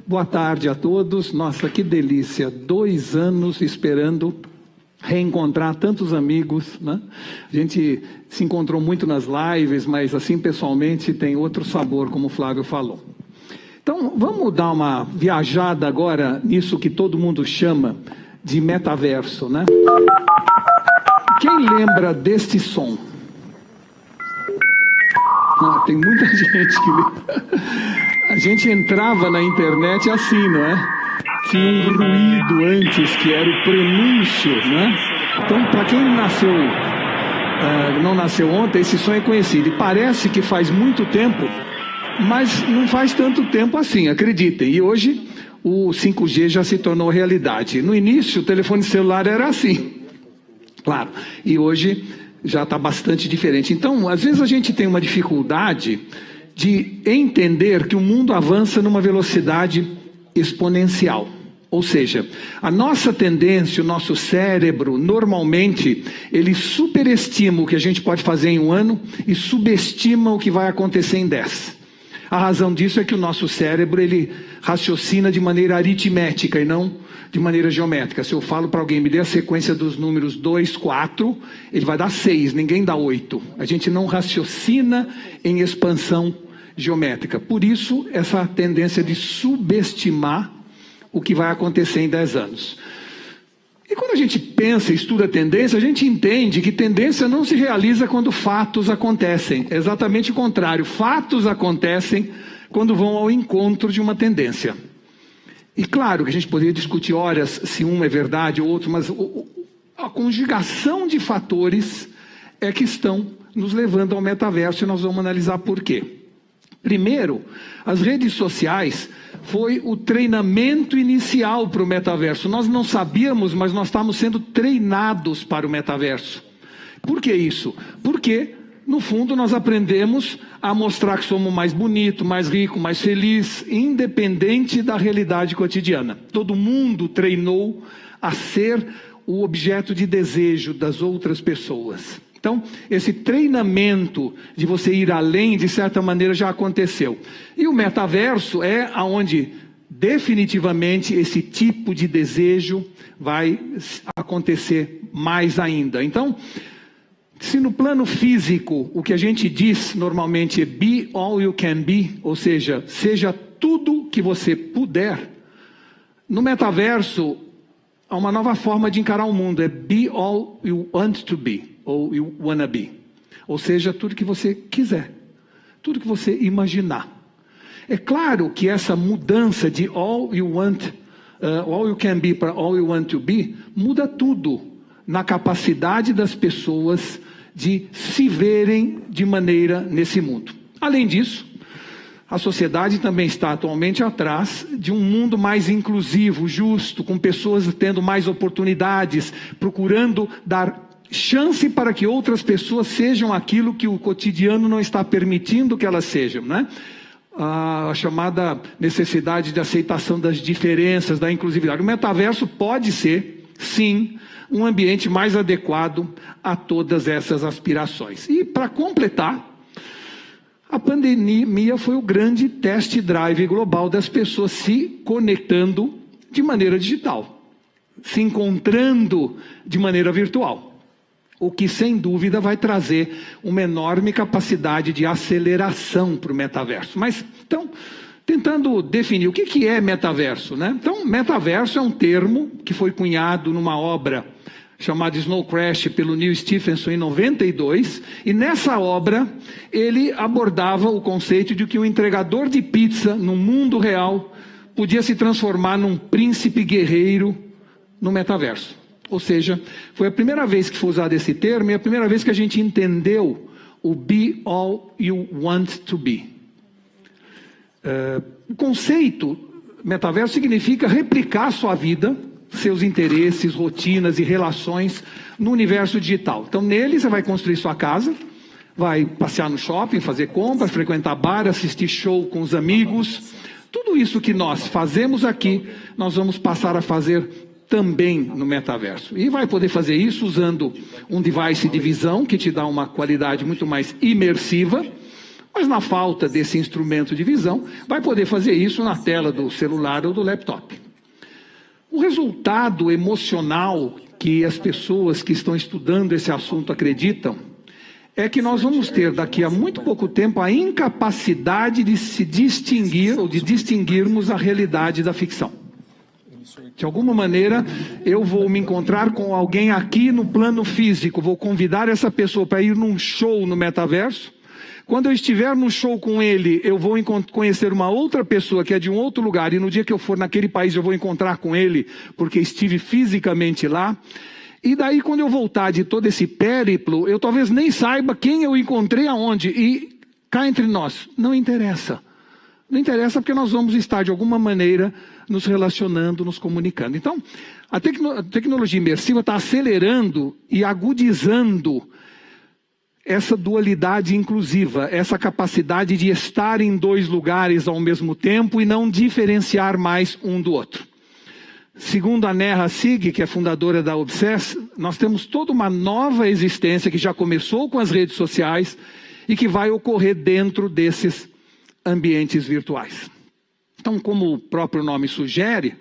Boa tarde a todos. Nossa, que delícia. 2 anos esperando reencontrar tantos amigos, né? A gente se encontrou muito nas lives, mas assim pessoalmente tem outro sabor, como o Flávio falou. Então, vamos dar uma viajada agora nisso que todo mundo chama de metaverso, né? Quem lembra deste som? Tem muita gente que... A gente entrava na internet assim, não é? Tinha um ruído antes, que era o prenúncio, né? Então, para quem não nasceu ontem, esse som é conhecido. E parece que faz muito tempo, mas não faz tanto tempo assim, acreditem. E hoje, o 5G já se tornou realidade. No início, o telefone celular era assim, claro. E hoje já está bastante diferente. Então, às vezes a gente tem uma dificuldade de entender que o mundo avança numa velocidade exponencial. Ou seja, a nossa tendência, o nosso cérebro, normalmente, ele superestima o que a gente pode fazer em 1 ano e subestima o que vai acontecer em 10. A razão disso é que o nosso cérebro, ele raciocina de maneira aritmética e não de maneira geométrica. Se eu falo para alguém, me dê a sequência dos números 2, 4, ele vai dar 6, ninguém dá 8. A gente não raciocina em expansão geométrica. Por isso, essa tendência de subestimar o que vai acontecer em 10 anos. E quando a gente pensa e estuda tendência, a gente entende que tendência não se realiza quando fatos acontecem. É exatamente o contrário. Fatos acontecem quando vão ao encontro de uma tendência. E claro que a gente poderia discutir horas se um é verdade ou outro, mas a conjugação de fatores é que estão nos levando ao metaverso e nós vamos analisar por quê. Primeiro, as redes sociais foi o treinamento inicial para o metaverso. Nós não sabíamos, mas nós estávamos sendo treinados para o metaverso. Por que isso? Porque, no fundo, nós aprendemos a mostrar que somos mais bonito, mais rico, mais feliz, independente da realidade cotidiana. Todo mundo treinou a ser o objeto de desejo das outras pessoas. Então, esse treinamento de você ir além, de certa maneira, já aconteceu. E o metaverso é onde, definitivamente, esse tipo de desejo vai acontecer mais ainda. Então, se no plano físico, o que a gente diz normalmente é be all you can be, ou seja tudo que você puder, no metaverso, há uma nova forma de encarar o mundo, é be all you want to be. Ou you wanna be, ou seja, tudo que você quiser, tudo que você imaginar. É claro que essa mudança de all you want, all you can be para all you want to be, muda tudo na capacidade das pessoas de se verem de maneira nesse mundo. Além disso, a sociedade também está atualmente atrás de um mundo mais inclusivo, justo, com pessoas tendo mais oportunidades, procurando dar chance para que outras pessoas sejam aquilo que o cotidiano não está permitindo que elas sejam, né? A chamada necessidade de aceitação das diferenças, da inclusividade. O metaverso pode ser, sim, um ambiente mais adequado a todas essas aspirações. E para completar, a pandemia foi o grande test drive global das pessoas se conectando de maneira digital, se encontrando de maneira virtual. O que, sem dúvida, vai trazer uma enorme capacidade de aceleração para o metaverso. Mas, então, tentando definir o que é metaverso, né? Então, metaverso é um termo que foi cunhado numa obra chamada Snow Crash pelo Neil Stephenson em 92. E nessa obra, ele abordava o conceito de que um entregador de pizza no mundo real podia se transformar num príncipe guerreiro no metaverso. Ou seja, foi a primeira vez que foi usado esse termo e a primeira vez que a gente entendeu o be all you want to be. O conceito metaverso significa replicar sua vida, seus interesses, rotinas e relações no universo digital. Então, nele você vai construir sua casa, vai passear no shopping, fazer compras, frequentar bar, assistir show com os amigos. Tudo isso que nós fazemos aqui, nós vamos passar a fazer também no metaverso. E vai poder fazer isso usando um device de visão que te dá uma qualidade muito mais imersiva, Mas na falta desse instrumento de visão, vai poder fazer isso na tela do celular ou do laptop. O resultado emocional que as pessoas que estão estudando esse assunto acreditam é que nós vamos ter daqui a muito pouco tempo a incapacidade de se distinguir ou de distinguirmos a realidade da ficção. De alguma maneira, eu vou me encontrar com alguém aqui no plano físico, vou convidar essa pessoa para ir num show no metaverso. Quando eu estiver no show com ele, eu vou conhecer uma outra pessoa que é de um outro lugar, e no dia que eu for naquele país eu vou encontrar com ele, porque estive fisicamente lá. E daí, quando eu voltar de todo esse périplo, eu talvez nem saiba quem eu encontrei aonde. E cá entre nós, não interessa. Não interessa porque nós vamos estar, de alguma maneira, nos relacionando, nos comunicando. Então, a tecnologia imersiva está acelerando e agudizando essa dualidade inclusiva, essa capacidade de estar em dois lugares ao mesmo tempo e não diferenciar mais um do outro. Segundo a Neha Sigg, que é fundadora da Obsess, nós temos toda uma nova existência que já começou com as redes sociais e que vai ocorrer dentro desses ambientes virtuais. Então, como o próprio nome sugere,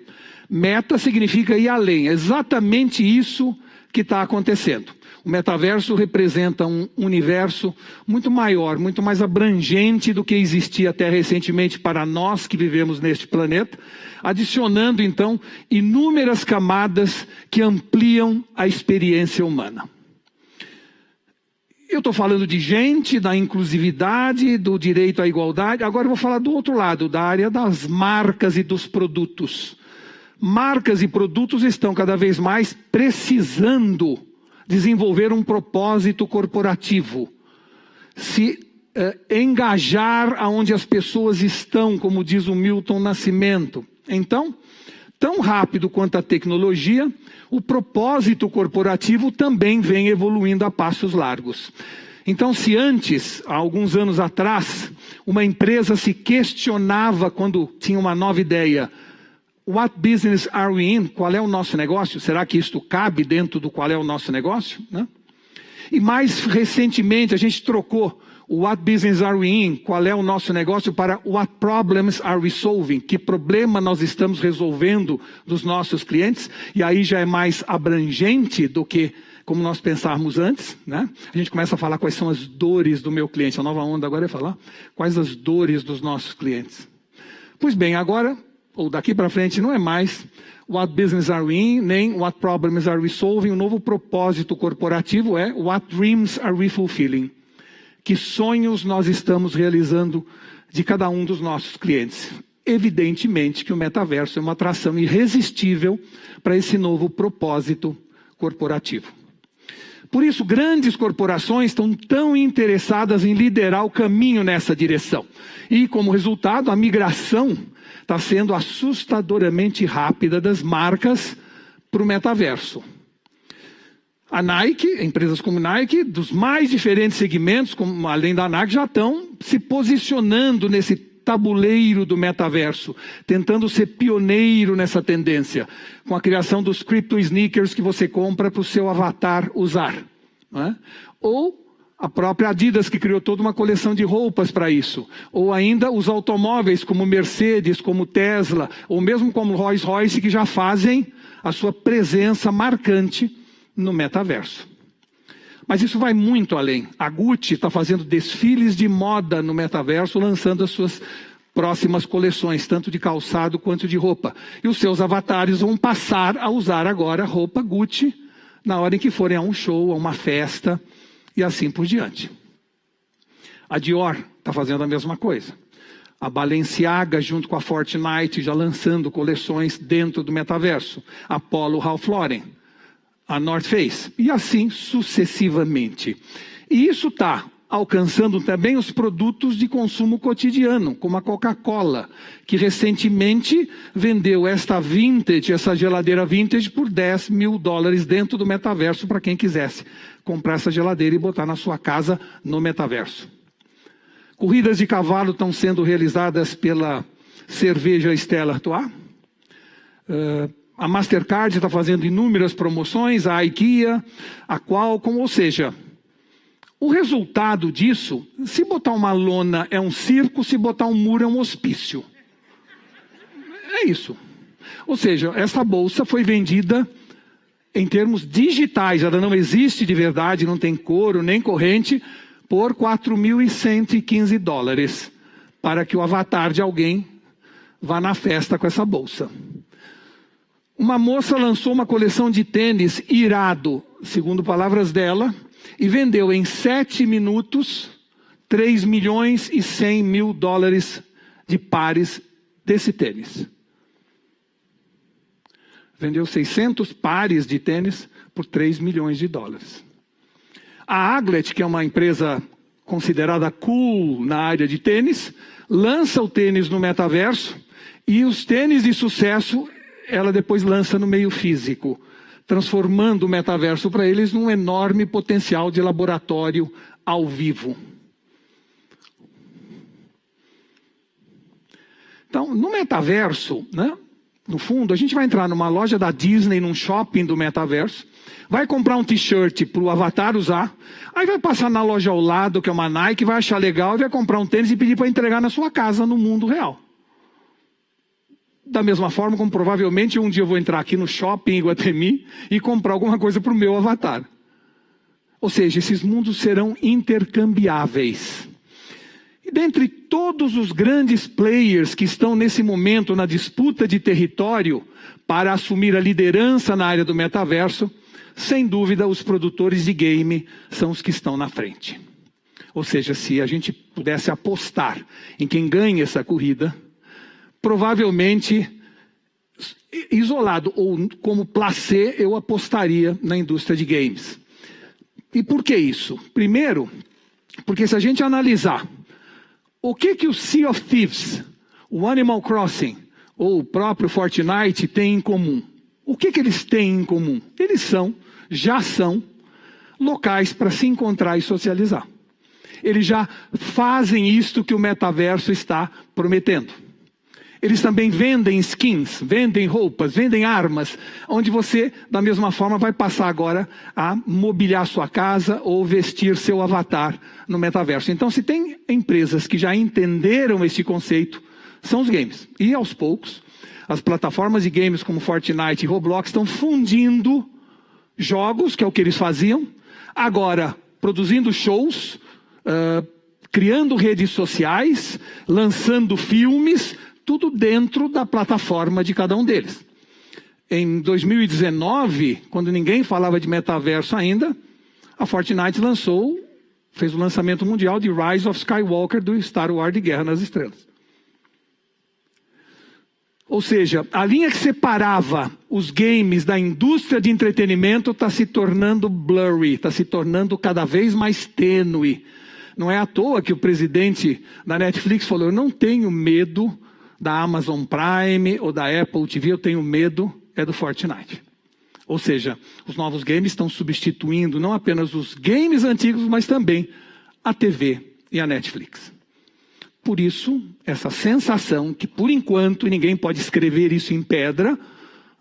meta significa ir além. É exatamente isso que está acontecendo. O metaverso representa um universo muito maior, muito mais abrangente do que existia até recentemente para nós que vivemos neste planeta, adicionando então inúmeras camadas que ampliam a experiência humana. Eu estou falando de gente, da inclusividade, do direito à igualdade. Agora eu vou falar do outro lado, da área das marcas e dos produtos. Marcas e produtos estão cada vez mais precisando desenvolver um propósito corporativo. Se engajar aonde as pessoas estão, como diz o Milton Nascimento. Então, tão rápido quanto a tecnologia, o propósito corporativo também vem evoluindo a passos largos. Então, se antes, há alguns anos atrás, uma empresa se questionava quando tinha uma nova ideia: what business are we in? Qual é o nosso negócio? Será que isto cabe dentro do qual é o nosso negócio? Né? E mais recentemente a gente trocou o what business are we in? Qual é o nosso negócio? Para what problems are we solving? Que problema nós estamos resolvendo dos nossos clientes? E aí já é mais abrangente do que como nós pensávamos antes, né? A gente começa a falar quais são as dores do meu cliente. A nova onda agora é falar quais as dores dos nossos clientes. Pois bem, agora, ou daqui para frente, não é mais what business are we in, nem what problems are we solving. O novo propósito corporativo é what dreams are we fulfilling? Que sonhos nós estamos realizando de cada um dos nossos clientes. Evidentemente que o metaverso é uma atração irresistível para esse novo propósito corporativo. Por isso, grandes corporações estão tão interessadas em liderar o caminho nessa direção. E, como resultado, a migração está sendo assustadoramente rápida das marcas para o metaverso. A Nike, empresas como Nike, dos mais diferentes segmentos, como, além da Nike, já estão se posicionando nesse tabuleiro do metaverso, tentando ser pioneiro nessa tendência, com a criação dos crypto sneakers que você compra para o seu avatar usar. Não é? Ou a própria Adidas, que criou toda uma coleção de roupas para isso. Ou ainda os automóveis como Mercedes, como Tesla, ou mesmo como Rolls-Royce, que já fazem a sua presença marcante no metaverso. Mas isso vai muito além. A Gucci está fazendo desfiles de moda no metaverso, lançando as suas próximas coleções, tanto de calçado quanto de roupa. E os seus avatares vão passar a usar agora roupa Gucci na hora em que forem a um show, a uma festa e assim por diante. A Dior está fazendo a mesma coisa. A Balenciaga, junto com a Fortnite, já lançando coleções dentro do metaverso. A Polo Ralph Lauren, a North Face, e assim sucessivamente. E isso está alcançando também os produtos de consumo cotidiano, como a Coca-Cola, que recentemente vendeu essa geladeira vintage por $10 mil dentro do metaverso para quem quisesse comprar essa geladeira e botar na sua casa no metaverso. Corridas de cavalo estão sendo realizadas pela cerveja Stella Artois. A Mastercard está fazendo inúmeras promoções, a IKEA, a Qualcomm, ou seja, O resultado disso, se botar uma lona é um circo, se botar um muro é um hospício. É isso. Ou seja, essa bolsa foi vendida em termos digitais, ela não existe de verdade, não tem couro nem corrente, por $4.115, para que o avatar de alguém vá na festa com essa bolsa. Uma moça lançou uma coleção de tênis irado, segundo palavras dela, e vendeu em 7 minutos $3.100.000 de pares desse tênis. Vendeu 600 pares de tênis por $3 milhões. A Aglet, que é uma empresa considerada cool na área de tênis, lança o tênis no metaverso e os tênis de sucesso ela depois lança no meio físico, transformando o metaverso para eles num enorme potencial de laboratório ao vivo. Então, no metaverso, né? No fundo, a gente vai entrar numa loja da Disney, num shopping do metaverso, vai comprar um t-shirt para o avatar usar, aí vai passar na loja ao lado, que é uma Nike, vai achar legal e vai comprar um tênis e pedir para entregar na sua casa, no mundo real. Da mesma forma como provavelmente um dia eu vou entrar aqui no shopping em Iguatemi e comprar alguma coisa para o meu avatar. Ou seja, esses mundos serão intercambiáveis. E dentre todos os grandes players que estão nesse momento na disputa de território para assumir a liderança na área do metaverso, sem dúvida os produtores de game são os que estão na frente. Ou seja, se a gente pudesse apostar em quem ganha essa corrida, provavelmente, isolado ou como placê, eu apostaria na indústria de games. E por que isso? Primeiro, porque se a gente analisar o que o Sea of Thieves, o Animal Crossing ou o próprio Fortnite têm em comum? O que eles têm em comum? Eles já são locais para se encontrar e socializar. Eles já fazem isto que o metaverso está prometendo. Eles também vendem skins, vendem roupas, vendem armas, onde você, da mesma forma, vai passar agora a mobiliar sua casa ou vestir seu avatar no metaverso. Então, se tem empresas que já entenderam esse conceito, são os games. E, aos poucos, as plataformas de games como Fortnite e Roblox estão fundindo jogos, que é o que eles faziam, agora produzindo shows, criando redes sociais, lançando filmes, tudo dentro da plataforma de cada um deles. Em 2019, quando ninguém falava de metaverso ainda, a Fortnite fez o lançamento mundial de Rise of Skywalker do Star Wars de Guerra nas Estrelas. Ou seja, a linha que separava os games da indústria de entretenimento está se tornando blurry, está se tornando cada vez mais tênue. Não é à toa que o presidente da Netflix falou: eu não tenho medo da Amazon Prime ou da Apple TV, eu tenho medo do Fortnite. Ou seja, os novos games estão substituindo não apenas os games antigos, mas também a TV e a Netflix. Por isso, essa sensação que, por enquanto, ninguém pode escrever isso em pedra,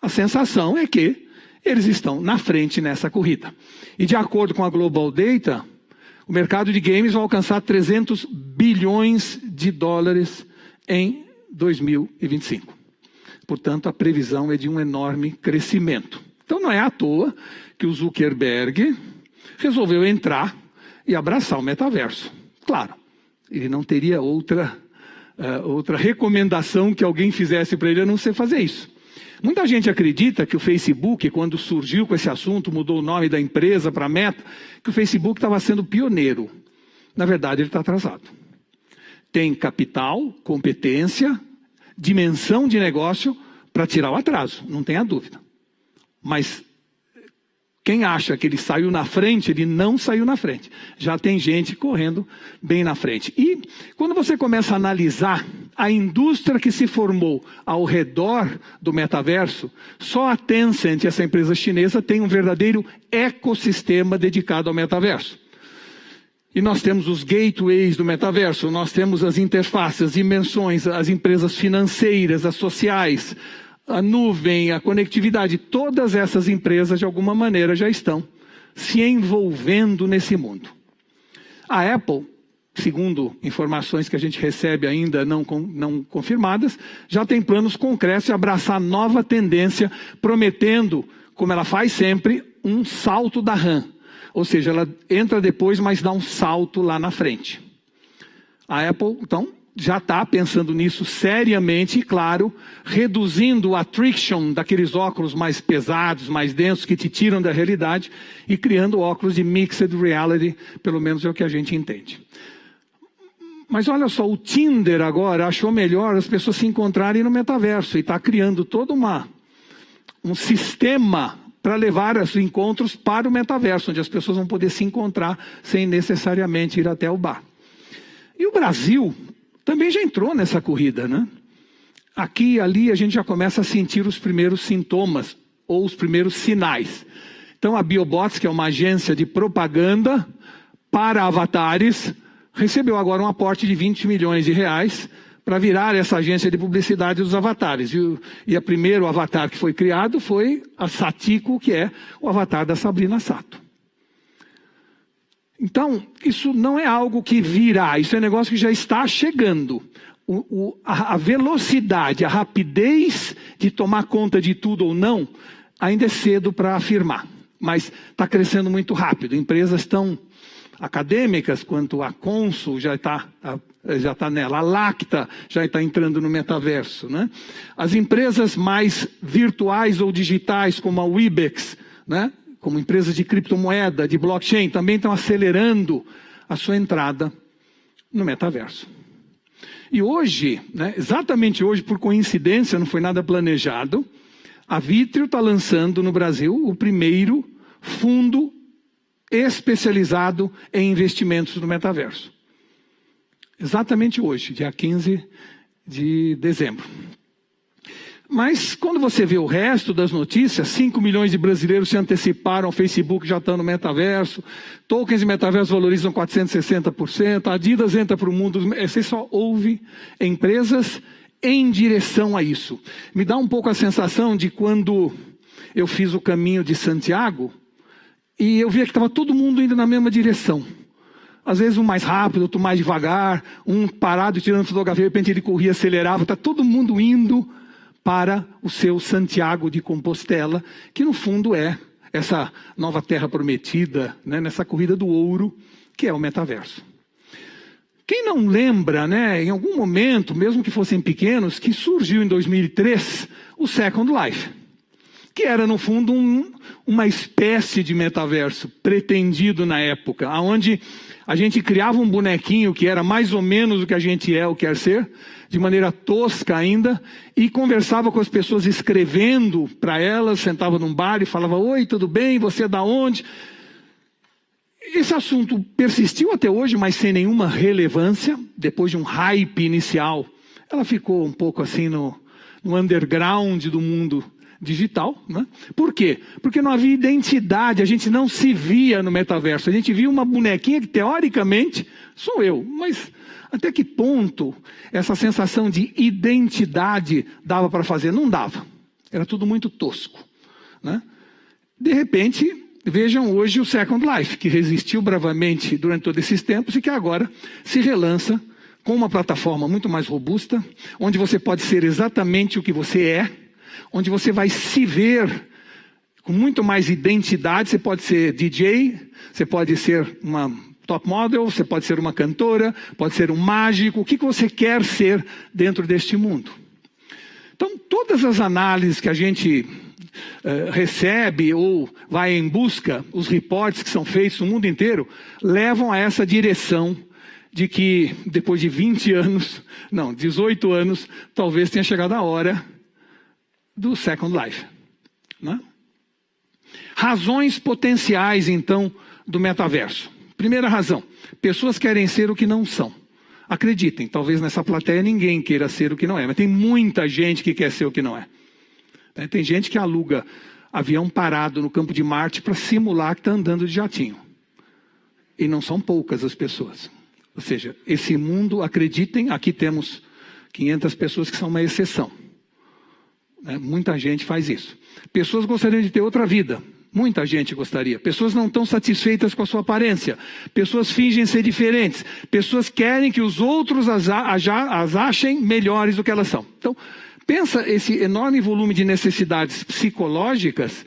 a sensação é que eles estão na frente nessa corrida. E de acordo com a Global Data, o mercado de games vai alcançar $300 bilhões em 2025. Portanto, a previsão é de um enorme crescimento. Então, não é à toa que o Zuckerberg resolveu entrar e abraçar o metaverso. Claro, ele não teria outra recomendação que alguém fizesse para ele a não ser fazer isso. Muita gente acredita que o Facebook, quando surgiu com esse assunto, mudou o nome da empresa para Meta, que o Facebook estava sendo pioneiro. Na verdade, ele está atrasado. Tem capital, competência, dimensão de negócio para tirar o atraso, não tenha dúvida. Mas quem acha que ele saiu na frente, ele não saiu na frente. Já tem gente correndo bem na frente. E quando você começa a analisar a indústria que se formou ao redor do metaverso, só a Tencent, essa empresa chinesa, tem um verdadeiro ecossistema dedicado ao metaverso. E nós temos os gateways do metaverso, nós temos as interfaces, as dimensões, as empresas financeiras, as sociais, a nuvem, a conectividade. Todas essas empresas, de alguma maneira, já estão se envolvendo nesse mundo. A Apple, segundo informações que a gente recebe ainda não confirmadas, já tem planos concretos de abraçar nova tendência, prometendo, como ela faz sempre, um salto da RAM. Ou seja, ela entra depois, mas dá um salto lá na frente. A Apple, então, já está pensando nisso seriamente e, claro, reduzindo o attrition daqueles óculos mais pesados, mais densos, que te tiram da realidade, e criando óculos de mixed reality, pelo menos é o que a gente entende. Mas olha só, o Tinder agora achou melhor as pessoas se encontrarem no metaverso e está criando todo um sistema para levar os encontros para o metaverso, onde as pessoas vão poder se encontrar sem necessariamente ir até o bar. E o Brasil também já entrou nessa corrida, né? Aqui e ali a gente já começa a sentir os primeiros sintomas ou os primeiros sinais. Então a Biobots, que é uma agência de propaganda para avatares, recebeu agora um aporte de 20 milhões de reais para virar essa agência de publicidade dos avatares. E o primeiro avatar que foi criado foi a Satiko, que é o avatar da Sabrina Sato. Então, isso não é algo que virá, isso é um negócio que já está chegando. A velocidade, a rapidez de tomar conta de tudo ou não, ainda é cedo para afirmar. Mas está crescendo muito rápido. Empresas tão acadêmicas quanto a Consul já está nela, a Lacta já está entrando no metaverso, né? As empresas mais virtuais ou digitais, como a Webex, né? Como empresas de criptomoeda, de blockchain, também estão acelerando a sua entrada no metaverso. E hoje, né, exatamente hoje, por coincidência, não foi nada planejado, a Vitrio está lançando no Brasil o primeiro fundo especializado em investimentos no metaverso. Exatamente hoje, dia 15 de dezembro. Mas quando você vê o resto das notícias, 5 milhões de brasileiros se anteciparam ao Facebook, já estão no metaverso, tokens de metaverso valorizam 460%, a Adidas entra para o mundo, você só ouve empresas em direção a isso. Me dá um pouco a sensação de quando eu fiz o caminho de Santiago, e eu via que estava todo mundo indo na mesma direção. Às vezes um mais rápido, outro mais devagar, um parado tirando fotografia, de repente ele corria, acelerava, está todo mundo indo para o seu Santiago de Compostela, que no fundo é essa nova terra prometida, né, nessa corrida do ouro, que é o metaverso. Quem não lembra, né, em algum momento, mesmo que fossem pequenos, que surgiu em 2003 o Second Life, que era no fundo uma espécie de metaverso pretendido na época, onde a gente criava um bonequinho que era mais ou menos o que a gente é ou quer ser, de maneira tosca ainda, e conversava com as pessoas escrevendo para elas, sentava num bar e falava: oi, tudo bem, você é da onde? Esse assunto persistiu até hoje, mas sem nenhuma relevância, depois de um hype inicial. Ela ficou um pouco assim no underground do mundo digital, né? Por quê? Porque não havia identidade, a gente não se via no metaverso, a gente via uma bonequinha que teoricamente sou eu, mas até que ponto essa sensação de identidade dava para fazer? Não dava, era tudo muito tosco, né? De repente, vejam hoje o Second Life, que resistiu bravamente durante todos esses tempos e que agora se relança com uma plataforma muito mais robusta, onde você pode ser exatamente o que você é, onde você vai se ver com muito mais identidade. Você pode ser DJ, você pode ser uma top model, você pode ser uma cantora, pode ser um mágico, o que você quer ser dentro deste mundo. Então, todas as análises que a gente recebe ou vai em busca, os reportes que são feitos no mundo inteiro, levam a essa direção de que depois de 18 anos, talvez tenha chegado a hora do Second Life, né? Razões potenciais, então, do metaverso. Primeira razão: pessoas querem ser o que não são. Acreditem, talvez nessa plateia ninguém queira ser o que não é, mas tem muita gente que quer ser o que não é. Tem gente que aluga avião parado no campo de Marte para simular que está andando de jatinho. E não são poucas as pessoas. Ou seja, esse mundo, acreditem, aqui temos 500 pessoas que são uma exceção. Muita gente faz isso. Pessoas gostariam de ter outra vida, Muita gente gostaria. Pessoas não estão satisfeitas com a sua aparência. Pessoas fingem ser diferentes. Pessoas querem que os outros as achem melhores do que elas são. Então, pensa esse enorme volume de necessidades psicológicas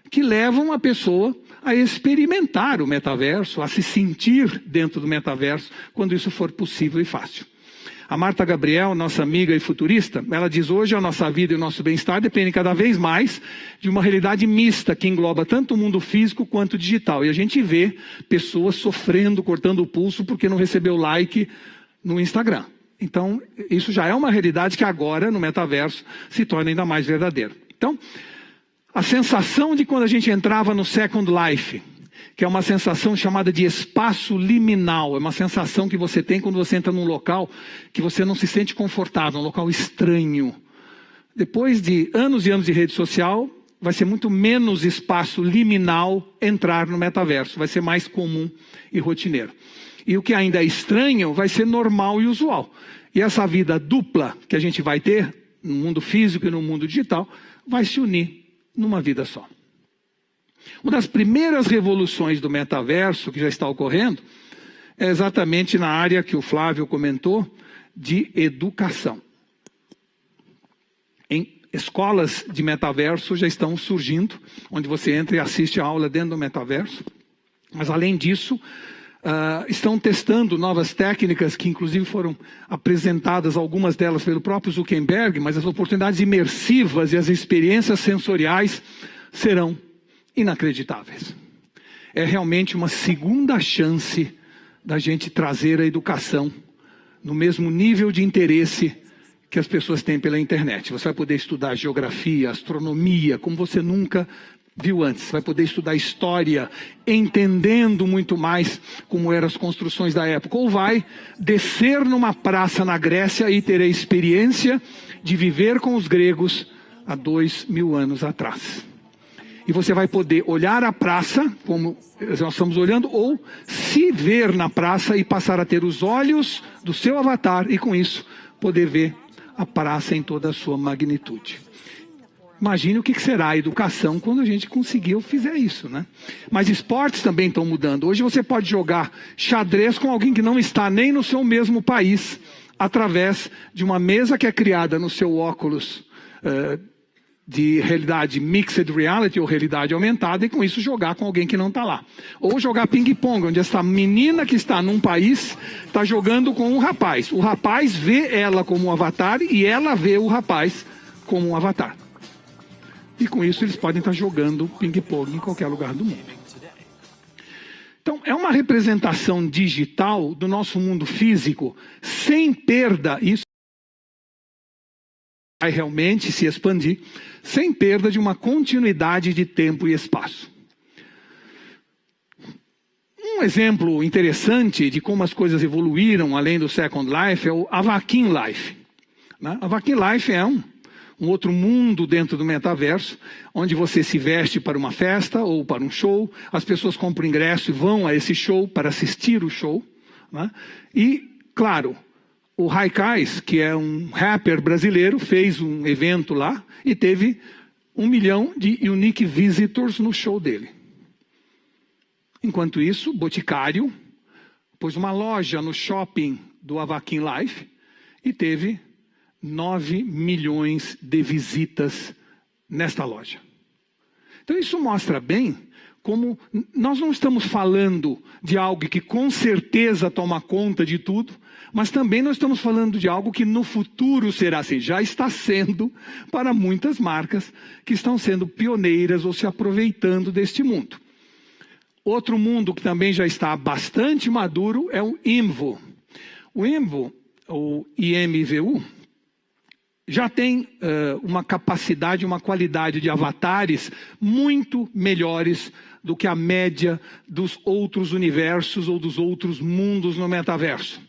que levam a pessoa a experimentar o metaverso, a se sentir dentro do metaverso, quando isso for possível e fácil. A Marta Gabriel, nossa amiga e futurista, ela diz: hoje a nossa vida e o nosso bem-estar dependem cada vez mais de uma realidade mista que engloba tanto o mundo físico quanto o digital. E a gente vê pessoas sofrendo, cortando o pulso porque não recebeu like no Instagram. Então, isso já é uma realidade que agora, no metaverso, se torna ainda mais verdadeira. Então, a sensação de quando a gente entrava no Second Life, que é uma sensação chamada de espaço liminal. É uma sensação que você tem quando você entra num local que você não se sente confortável, um local estranho. Depois de anos e anos de rede social, vai ser muito menos espaço liminal entrar no metaverso. Vai ser mais comum e rotineiro. E o que ainda é estranho vai ser normal e usual. E essa vida dupla que a gente vai ter, no mundo físico e no mundo digital, vai se unir numa vida só. Uma das primeiras revoluções do metaverso que já está ocorrendo é exatamente na área que o Flávio comentou, de educação. Em escolas de metaverso já estão surgindo, onde você entra e assiste a aula dentro do metaverso. Mas além disso, estão testando novas técnicas que inclusive foram apresentadas, algumas delas pelo próprio Zuckerberg, mas as oportunidades imersivas e as experiências sensoriais serão inacreditáveis. É realmente uma segunda chance da gente trazer a educação no mesmo nível de interesse que as pessoas têm pela internet. Você vai poder estudar geografia, astronomia, como você nunca viu antes. Você vai poder estudar história, entendendo muito mais como eram as construções da época. Ou vai descer numa praça na Grécia e ter a experiência de viver com os gregos há 2000 anos atrás. E você vai poder olhar a praça, como nós estamos olhando, ou se ver na praça e passar a ter os olhos do seu avatar e com isso poder ver a praça em toda a sua magnitude. Imagine o que será a educação quando a gente conseguir fizer isso, né? Mas esportes também estão mudando. Hoje você pode jogar xadrez com alguém que não está nem no seu mesmo país, através de uma mesa que é criada no seu óculos de realidade mixed reality ou realidade aumentada, e com isso jogar com alguém que não está lá. Ou jogar ping-pong, onde essa menina que está num país está jogando com um rapaz. O rapaz vê ela como um avatar e ela vê o rapaz como um avatar. E com isso eles podem estar jogando ping-pong em qualquer lugar do mundo. Então é uma representação digital do nosso mundo físico sem perda, isso vai realmente se expandir, sem perda de uma continuidade de tempo e espaço. Um exemplo interessante de como as coisas evoluíram além do Second Life é o Avakin Life. Avakin Life é um outro mundo dentro do metaverso, onde você se veste para uma festa ou para um show, as pessoas compram ingresso e vão a esse show para assistir o show. E, claro, o Haikais, que é um rapper brasileiro, fez um evento lá e teve 1 milhão de unique visitors no show dele. Enquanto isso, Boticário pôs uma loja no shopping do Avakin Life e teve 9 milhões de visitas nesta loja. Então isso mostra bem como nós não estamos falando de algo que com certeza toma conta de tudo, mas também nós estamos falando de algo que no futuro será assim, já está sendo para muitas marcas que estão sendo pioneiras ou se aproveitando deste mundo. Outro mundo que também já está bastante maduro é o IMVU. O IMVU, ou IMVU, já tem uma capacidade, uma qualidade de avatares muito melhores do que a média dos outros universos ou dos outros mundos no metaverso.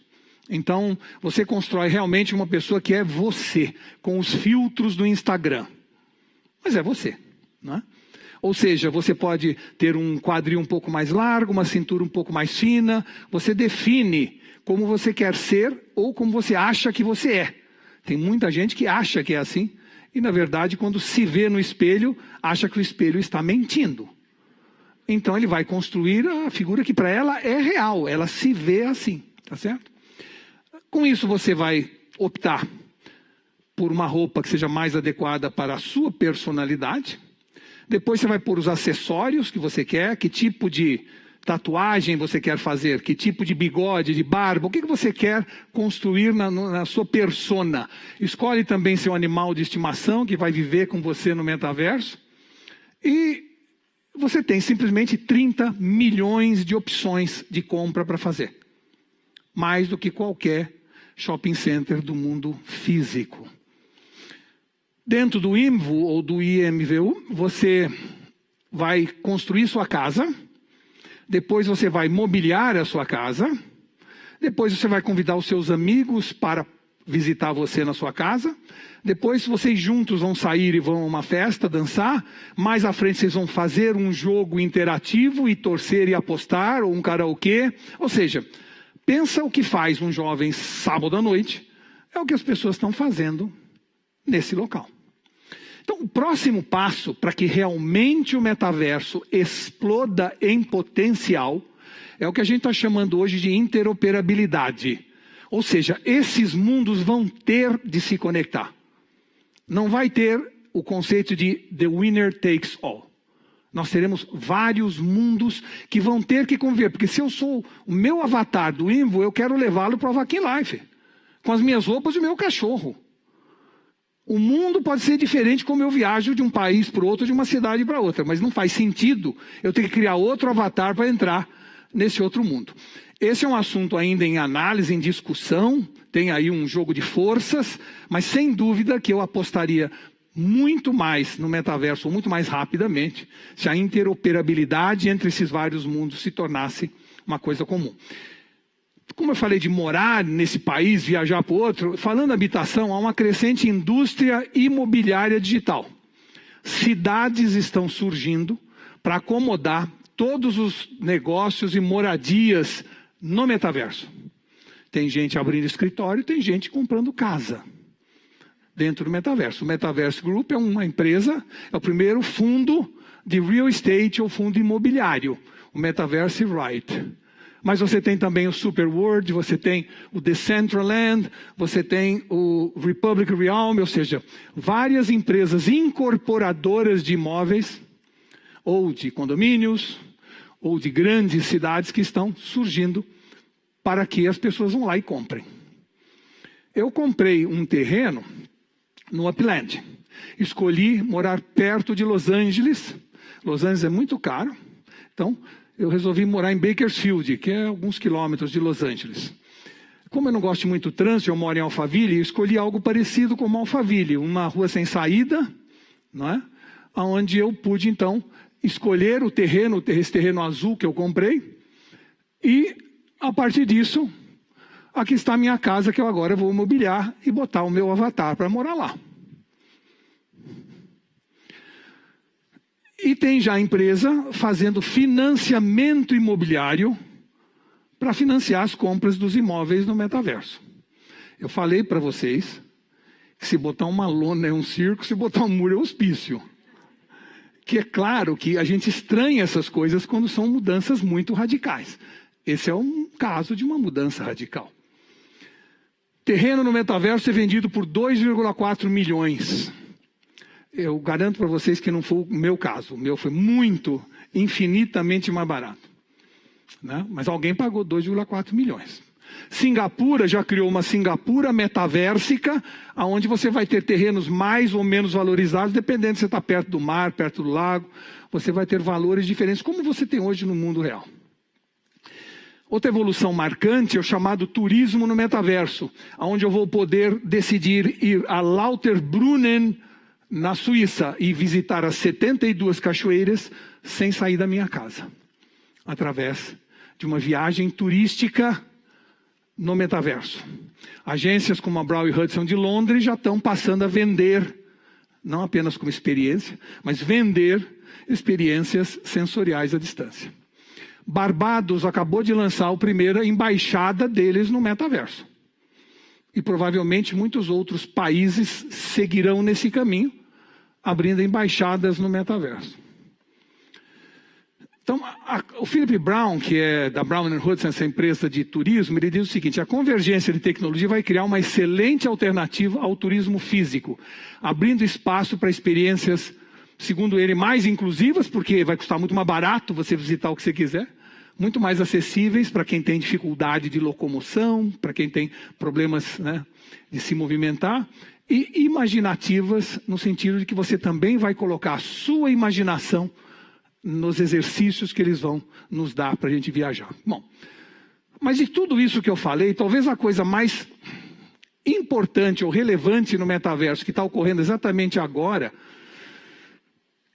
Então, você constrói realmente uma pessoa que é você, com os filtros do Instagram. Mas é você, não é? Ou seja, você pode ter um quadril um pouco mais largo, uma cintura um pouco mais fina. Você define como você quer ser ou como você acha que você é. Tem muita gente que acha que é assim. E, na verdade, quando se vê no espelho, acha que o espelho está mentindo. Então ele vai construir a figura que para ela é real, ela se vê assim, tá certo? Com isso você vai optar por uma roupa que seja mais adequada para a sua personalidade. Depois você vai pôr os acessórios que você quer, que tipo de tatuagem você quer fazer, que tipo de bigode, de barba, o que você quer construir na sua persona. Escolhe também seu animal de estimação que vai viver com você no metaverso. E você tem simplesmente 30 milhões de opções de compra para fazer. Mais do que qualquer shopping center do mundo físico. Dentro do IMVU ou do IMVU, você vai construir sua casa. Depois você vai mobiliar a sua casa. Depois você vai convidar os seus amigos para visitar você na sua casa. Depois vocês juntos vão sair e vão a uma festa, dançar. Mais à frente vocês vão fazer um jogo interativo e torcer e apostar, ou um karaokê. Ou seja, pensa o que faz um jovem sábado à noite. É o que as pessoas estão fazendo nesse local. Então, o próximo passo para que realmente o metaverso exploda em potencial é o que a gente está chamando hoje de interoperabilidade. Ou seja, esses mundos vão ter de se conectar. Não vai ter o conceito de the winner takes all. Nós teremos vários mundos que vão ter que conviver. Porque se eu sou o meu avatar do IMVU, eu quero levá-lo para o Avakin Life. Com as minhas roupas e o meu cachorro. O mundo pode ser diferente como eu viajo de um país para o outro, de uma cidade para outra. Mas não faz sentido eu ter que criar outro avatar para entrar nesse outro mundo. Esse é um assunto ainda em análise, em discussão. Tem aí um jogo de forças. Mas sem dúvida que eu apostaria muito mais no metaverso, muito mais rapidamente, se a interoperabilidade entre esses vários mundos se tornasse uma coisa comum. Como eu falei de morar nesse país, viajar para o outro, falando habitação, há uma crescente indústria imobiliária digital. Cidades estão surgindo para acomodar todos os negócios e moradias no metaverso. Tem gente abrindo escritório, tem gente comprando casa dentro do metaverso. O Metaverse Group é uma empresa, é o primeiro fundo de real estate ou fundo imobiliário, o Metaverse Right. Mas você tem também o Superworld, você tem o Decentraland, você tem o Republic Realm, ou seja, várias empresas incorporadoras de imóveis, ou de condomínios, ou de grandes cidades que estão surgindo para que as pessoas vão lá e comprem. Eu comprei um terreno no Upland. Escolhi morar perto de Los Angeles. Los Angeles é muito caro, então eu resolvi morar em Bakersfield, que é alguns quilômetros de Los Angeles. Como eu não gosto muito do trânsito, eu moro em Alphaville, eu escolhi algo parecido com Alphaville, uma rua sem saída, não é? Onde eu pude, então, escolher o terreno, esse terreno azul que eu comprei, e, a partir disso, aqui está a minha casa, que eu agora vou mobiliar e botar o meu avatar para morar lá. E tem já a empresa fazendo financiamento imobiliário para financiar as compras dos imóveis no metaverso. Eu falei para vocês que se botar uma lona é um circo, se botar um muro é um hospício. Que é claro que a gente estranha essas coisas quando são mudanças muito radicais. Esse é um caso de uma mudança radical. Terreno no metaverso é vendido por 2,4 milhões. Eu garanto para vocês que não foi o meu caso. O meu foi infinitamente mais barato. Né? Mas alguém pagou 2,4 milhões. Singapura já criou uma Singapura metaversica, onde você vai ter terrenos mais ou menos valorizados, dependendo se você está perto do mar, perto do lago. Você vai ter valores diferentes, como você tem hoje no mundo real. Outra evolução marcante é o chamado turismo no metaverso, onde eu vou poder decidir ir a Lauterbrunnen, na Suíça, e visitar as 72 cachoeiras sem sair da minha casa, através de uma viagem turística no metaverso. Agências como a Brown & Hudson de Londres já estão passando a vender, não apenas como experiência, mas vender experiências sensoriais à distância. Barbados acabou de lançar a primeira embaixada deles no metaverso. E provavelmente muitos outros países seguirão nesse caminho, abrindo embaixadas no metaverso. Então, o Philip Brown, que é da Brown & Hudson, essa empresa de turismo, ele diz o seguinte: a convergência de tecnologia vai criar uma excelente alternativa ao turismo físico, abrindo espaço para experiências, segundo ele, mais inclusivas, porque vai custar muito mais barato você visitar o que você quiser, muito mais acessíveis para quem tem dificuldade de locomoção, para quem tem problemas, né, de se movimentar, e imaginativas, no sentido de que você também vai colocar a sua imaginação nos exercícios que eles vão nos dar para a gente viajar. Bom, mas de tudo isso que eu falei, talvez a coisa mais importante ou relevante no metaverso que está ocorrendo exatamente agora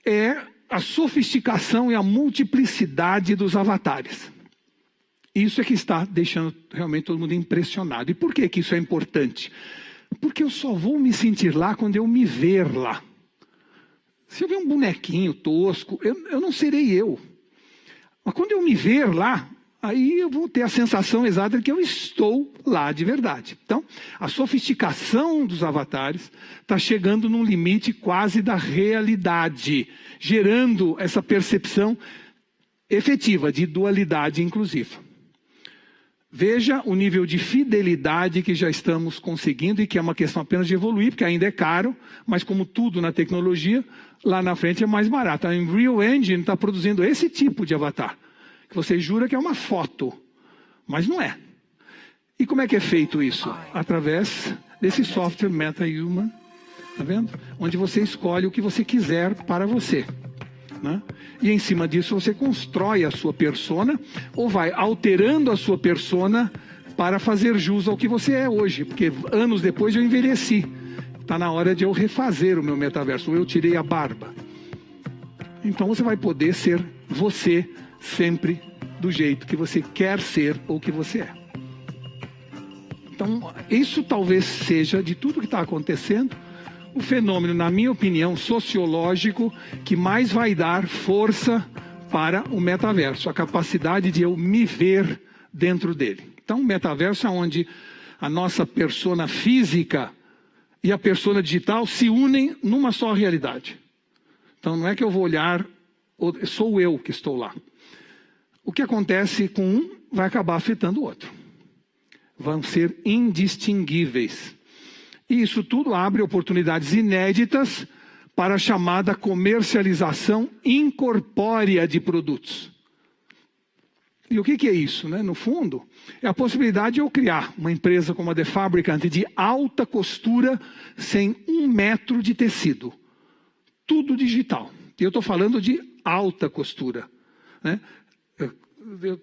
é a sofisticação e a multiplicidade dos avatares. Isso é que está deixando realmente todo mundo impressionado. E por que que isso é importante? Porque eu só vou me sentir lá quando eu me ver lá. Se eu ver um bonequinho tosco, eu não serei eu. Mas quando eu me ver lá, aí eu vou ter a sensação exata de que eu estou lá de verdade. Então, a sofisticação dos avatares está chegando num limite quase da realidade, gerando essa percepção efetiva de dualidade inclusiva. Veja o nível de fidelidade que já estamos conseguindo e que é uma questão apenas de evoluir, porque ainda é caro, mas como tudo na tecnologia, lá na frente é mais barato. A Unreal Engine está produzindo esse tipo de avatar, que você jura que é uma foto, mas não é. E como é que é feito isso? Através desse software MetaHuman, tá vendo? Onde você escolhe o que você quiser para você, né? E em cima disso você constrói a sua persona, ou vai alterando a sua persona para fazer jus ao que você é hoje, porque anos depois eu envelheci. Está na hora de eu refazer o meu metaverso, ou eu tirei a barba. Então você vai poder ser você sempre do jeito que você quer ser ou que você é. Então isso talvez seja, de tudo que está acontecendo, o fenômeno, na minha opinião, sociológico que mais vai dar força para o metaverso, a capacidade de eu me ver dentro dele. Então, o metaverso é onde a nossa persona física e a persona digital se unem numa só realidade. Então, não é que eu vou olhar, sou eu que estou lá. O que acontece com um vai acabar afetando o outro. Vão ser indistinguíveis. E isso tudo abre oportunidades inéditas para a chamada comercialização incorpórea de produtos. E o que é isso, né? No fundo, é a possibilidade de eu criar uma empresa como a The Fabricant de alta costura sem 1 metro de tecido. Tudo digital. E eu estou falando de alta costura, né?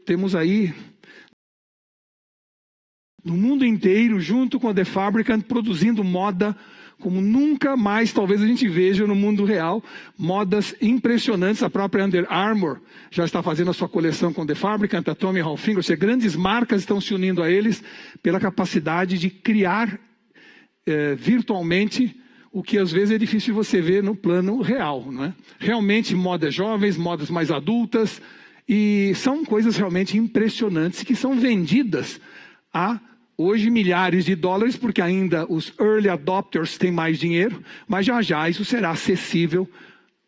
Temos aí no mundo inteiro, junto com a The Fabricant, produzindo moda como nunca mais talvez a gente veja no mundo real. Modas impressionantes. A própria Under Armour já está fazendo a sua coleção com The Fabricant, a Tommy Hilfiger, ou seja, grandes marcas estão se unindo a eles pela capacidade de criar virtualmente o que às vezes é difícil você ver no plano real, não é? Realmente modas jovens, modas mais adultas, e são coisas realmente impressionantes que são vendidas a hoje milhares de dólares, porque ainda os early adopters têm mais dinheiro, mas já já isso será acessível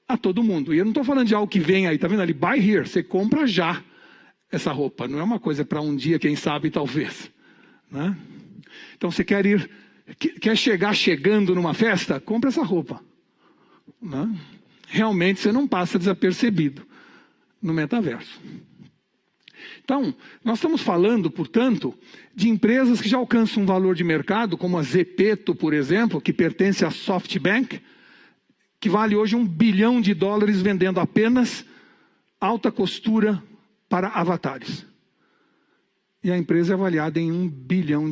a todo mundo. E eu não estou falando de algo que vem aí, tá vendo ali? Buy here, você compra já essa roupa. Não é uma coisa para um dia, quem sabe, talvez, né? Então você quer chegar chegando numa festa? Compra essa roupa, né? Realmente você não passa desapercebido no metaverso. Então, nós estamos falando, portanto, de empresas que já alcançam um valor de mercado, como a Zepeto, por exemplo, que pertence à SoftBank, que vale hoje $1 bilhão vendendo apenas alta costura para avatares. E a empresa é avaliada em $1 bilhão.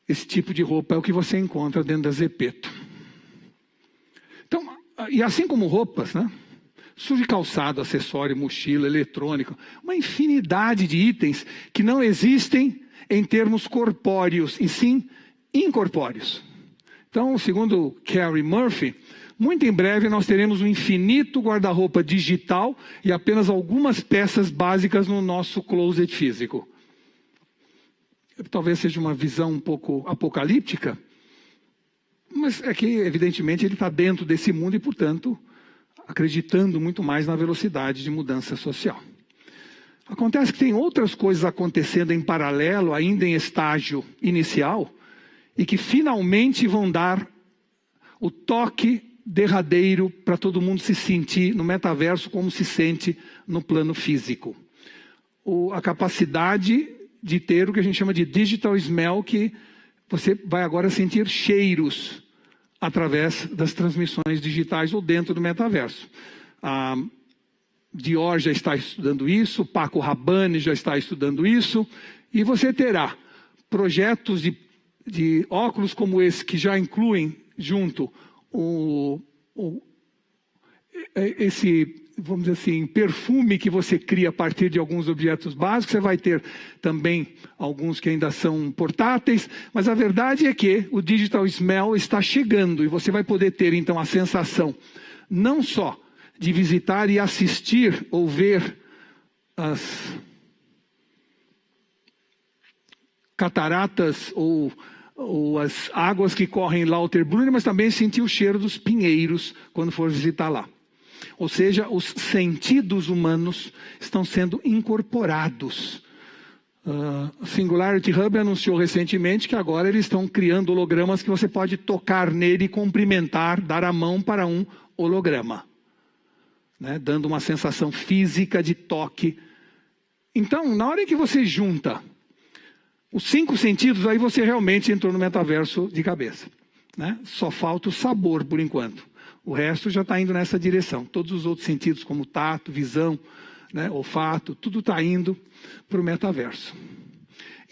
Esse tipo de roupa é o que você encontra dentro da Zepeto. Então, e assim como roupas, né? Surge calçado, acessório, mochila, eletrônico, uma infinidade de itens que não existem em termos corpóreos, e sim incorpóreos. Então, segundo Carrie Murphy, muito em breve nós teremos um infinito guarda-roupa digital e apenas algumas peças básicas no nosso closet físico. Talvez seja uma visão um pouco apocalíptica, mas é que, evidentemente, ele está dentro desse mundo e, portanto, acreditando muito mais na velocidade de mudança social. Acontece que tem outras coisas acontecendo em paralelo, ainda em estágio inicial, e que finalmente vão dar o toque derradeiro para todo mundo se sentir no metaverso como se sente no plano físico. A capacidade de ter o que a gente chama de digital smell, que você vai agora sentir cheiros através das transmissões digitais ou dentro do metaverso. A Dior já está estudando isso, Paco Rabanne já está estudando isso, e você terá projetos de óculos como esse, que já incluem junto esse, vamos dizer assim, perfume que você cria a partir de alguns objetos básicos. Você vai ter também alguns que ainda são portáteis, mas a verdade é que o Digital Smell está chegando e você vai poder ter então a sensação não só de visitar e assistir ou ver as cataratas ou as águas que correm em Lauterbrunnen, mas também sentir o cheiro dos pinheiros quando for visitar lá. Ou seja, os sentidos humanos estão sendo incorporados. A Singularity Hub anunciou recentemente que agora eles estão criando hologramas que você pode tocar nele e cumprimentar, dar a mão para um holograma, né? Dando uma sensação física de toque. Então, na hora em que você junta os 5 sentidos, aí você realmente entrou no metaverso de cabeça, né? Só falta o sabor por enquanto. O resto já está indo nessa direção. Todos os outros sentidos, como tato, visão, né, olfato, tudo está indo para o metaverso.